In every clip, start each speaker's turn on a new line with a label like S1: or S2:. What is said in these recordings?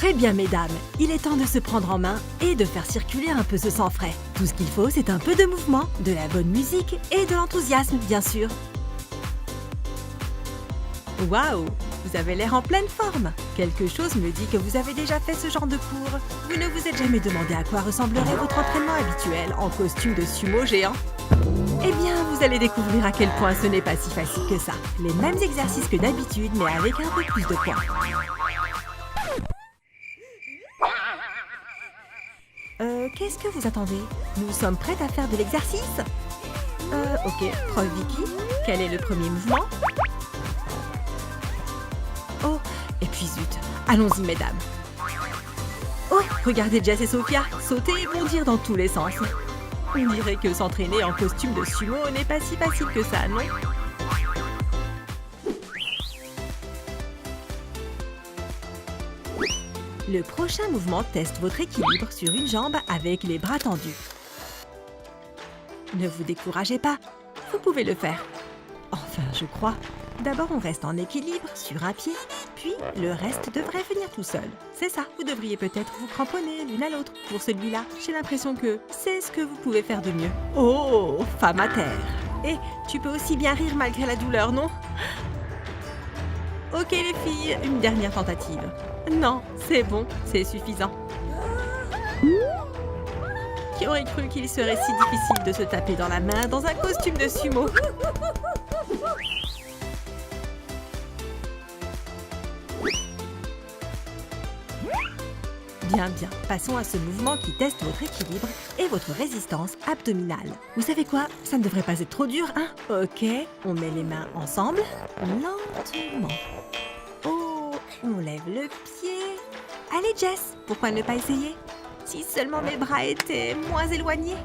S1: Très bien, mesdames. Il est temps de se prendre en main et de faire circuler un peu ce sang frais. Tout ce qu'il faut, c'est un peu de mouvement, de la bonne musique et de l'enthousiasme, bien sûr. Waouh! Vous avez l'air en pleine forme. Quelque chose me dit que vous avez déjà fait ce genre de cours. Vous ne vous êtes jamais demandé à quoi ressemblerait votre entraînement habituel en costume de sumo géant? Eh bien, vous allez découvrir à quel point ce n'est pas si facile que ça. Les mêmes exercices que d'habitude, mais avec un peu plus de poids. Qu'est-ce que vous attendez? Nous sommes prêtes à faire de l'exercice? Ok. Prof Vicky, quel est le premier mouvement? Oh, et puis zut. Allons-y, mesdames. Oh, regardez Jess et Sophia, sauter et bondir dans tous les sens. On dirait que s'entraîner en costume de sumo n'est pas si facile que ça, non? Le prochain mouvement teste votre équilibre sur une jambe avec les bras tendus. Ne vous découragez pas, vous pouvez le faire. Enfin, je crois. D'abord, on reste en équilibre sur un pied, puis le reste devrait venir tout seul. C'est ça, vous devriez peut-être vous cramponner l'une à l'autre. Pour celui-là, j'ai l'impression que c'est ce que vous pouvez faire de mieux. Oh, femme à terre. Et tu peux aussi bien rire malgré la douleur, non? Ok les filles, une dernière tentative. Non, c'est bon, c'est suffisant. Qui aurait cru qu'il serait si difficile de se taper dans la main dans un costume de sumo? Bien, bien. Passons à ce mouvement qui teste votre équilibre et votre résistance abdominale. Vous savez quoi? Ça ne devrait pas être trop dur, hein? Ok, on met les mains ensemble, lentement. Oh, on lève le pied. Allez Jess, pourquoi ne pas essayer? Si seulement mes bras étaient moins éloignés.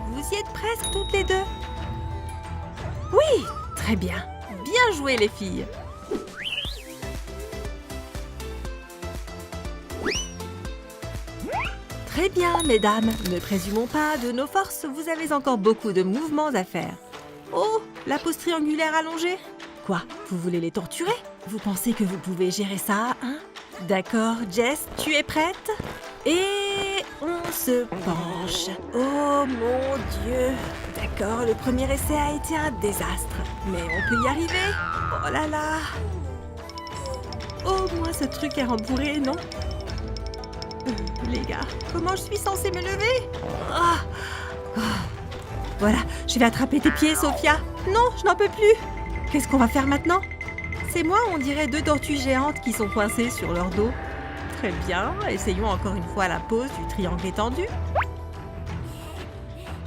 S1: Vous y êtes presque toutes les deux. Oui, très bien. Bien joué les filles. Très bien, mesdames. Ne présumons pas de nos forces, vous avez encore beaucoup de mouvements à faire. Oh, la pose triangulaire allongée. Quoi, vous voulez les torturer? Vous pensez que vous pouvez gérer ça, hein? D'accord, Jess, tu es prête? Et on se penche. Oh mon Dieu. D'accord, le premier essai a été un désastre. Mais on peut y arriver. Oh là là. Au moins ce truc est rembourré, non? Les gars, comment je suis censée me lever? Voilà, je vais attraper tes pieds, Sophia. Non, je n'en peux plus. Qu'est-ce qu'on va faire maintenant? C'est moi, on dirait deux tortues géantes qui sont coincées sur leur dos. Très bien, essayons encore une fois la pose du triangle étendu.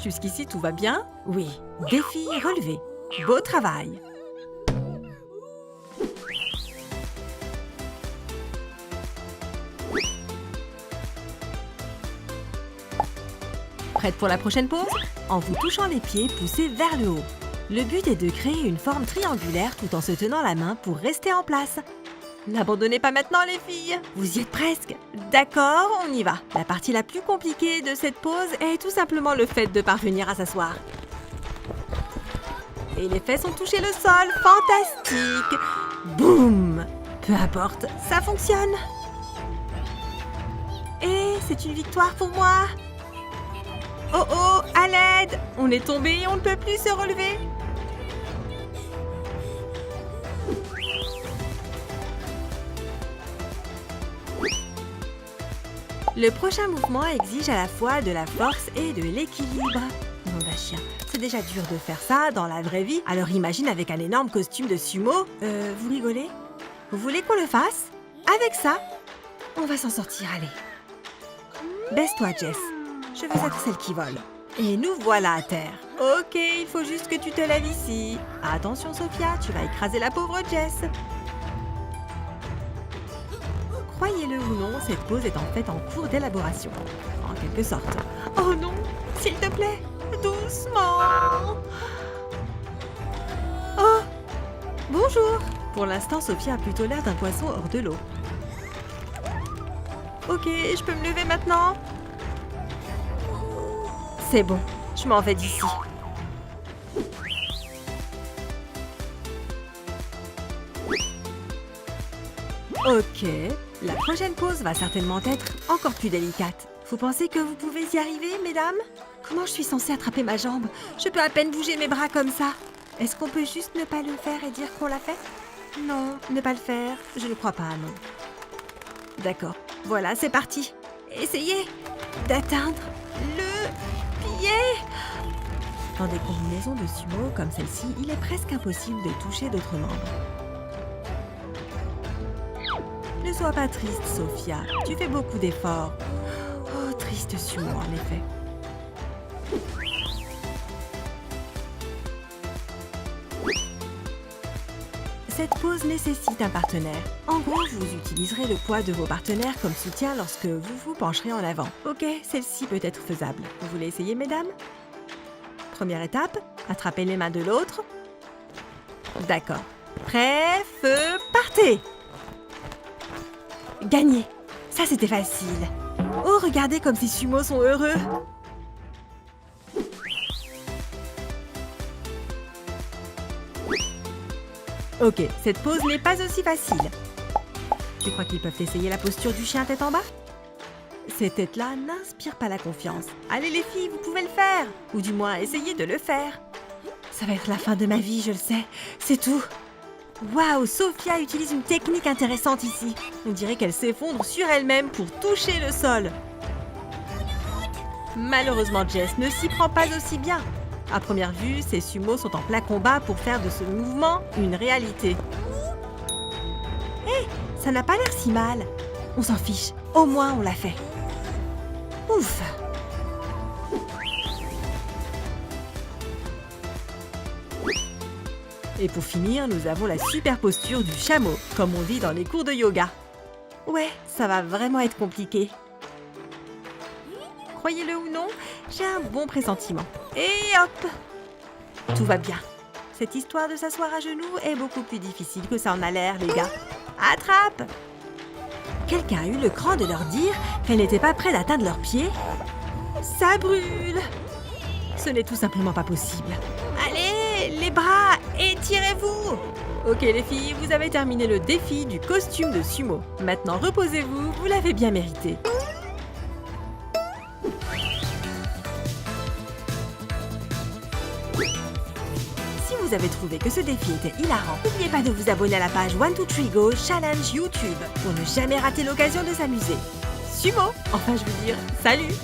S1: Jusqu'ici, tout va bien? Oui, défi relevé. Beau travail. Prête pour la prochaine pause? En vous touchant les pieds, poussez vers le haut. Le but est de créer une forme triangulaire tout en se tenant la main pour rester en place. N'abandonnez pas maintenant les filles, vous y êtes presque. D'accord, on y va. La partie la plus compliquée de cette pause est tout simplement le fait de parvenir à s'asseoir. Et les fesses ont touché le sol, fantastique. Boum! Peu importe, ça fonctionne. Et c'est une victoire pour moi. Oh oh, à l'aide! On est tombé et on ne peut plus se relever. Le prochain mouvement exige à la fois de la force et de l'équilibre. Nom d'un chien, c'est déjà dur de faire ça dans la vraie vie, alors imagine avec un énorme costume de sumo. Vous rigolez? Vous voulez qu'on le fasse? Avec ça, on va s'en sortir, allez. Baisse-toi, Jess. Je veux être celle qui vole. Et nous voilà à terre. Ok, il faut juste que tu te lèves ici. Attention, Sophia, tu vas écraser la pauvre Jess. Croyez-le ou non, cette pose est en fait en cours d'élaboration. En quelque sorte. Oh non, s'il te plaît, doucement. Oh, bonjour. Pour l'instant, Sophia a plutôt l'air d'un poisson hors de l'eau. Ok, je peux me lever maintenant? C'est bon, je m'en vais d'ici. Ok, La prochaine pause va certainement être encore plus délicate. Vous pensez que vous pouvez y arriver, mesdames? Comment je suis censée attraper ma jambe? Je peux à peine bouger mes bras comme ça. Est-ce qu'on peut juste ne pas le faire et dire qu'on l'a fait? Non, ne pas le faire. Je ne crois pas, non. D'accord. Voilà, c'est parti. Essayez d'atteindre le pied. Dans des combinaisons de sumo comme celle-ci, il est presque impossible de toucher d'autres membres. Ne sois pas triste, Sophia. Tu fais beaucoup d'efforts. Oh, triste sumo, en effet. Cette pose nécessite un partenaire. En gros, vous utiliserez le poids de vos partenaires comme soutien lorsque vous vous pencherez en avant. Ok, celle-ci peut être faisable. Vous voulez essayer, mesdames? Première étape, attrapez les mains de l'autre. D'accord. Prêt, feu, partez! Gagné! Ça, c'était facile. Oh, regardez comme ces sumos sont heureux! Ok, cette pose n'est pas aussi facile. Tu crois qu'ils peuvent essayer la posture du chien tête en bas? Cette tête-là n'inspire pas la confiance. Allez les filles, vous pouvez le faire! Ou du moins, essayez de le faire. Ça va être la fin de ma vie, je le sais. C'est tout. Waouh, Sophia utilise une technique intéressante ici. On dirait qu'elle s'effondre sur elle-même pour toucher le sol. Malheureusement, Jess ne s'y prend pas aussi bien. À première vue, ces sumos sont en plein combat pour faire de ce mouvement une réalité. Hé, ça n'a pas l'air si mal. On s'en fiche, au moins on l'a fait. Ouf! Et pour finir, nous avons la super posture du chameau, comme on dit dans les cours de yoga. Ouais, ça va vraiment être compliqué. Croyez-le ou non, j'ai un bon pressentiment. Et hop! Tout va bien. Cette histoire de s'asseoir à genoux est beaucoup plus difficile que ça en a l'air, les gars. Attrape! Quelqu'un a eu le cran de leur dire qu'elles n'étaient pas prêtes d'atteindre leurs pieds? Ça brûle! Ce n'est tout simplement pas possible. Allez, les bras, étirez-vous! Ok les filles, vous avez terminé le défi du costume de sumo. Maintenant reposez-vous, vous l'avez bien mérité. Si vous avez trouvé que ce défi était hilarant, n'oubliez pas de vous abonner à la page 123Go Challenge YouTube pour ne jamais rater l'occasion de s'amuser. Sumo, enfin je veux dire, salut!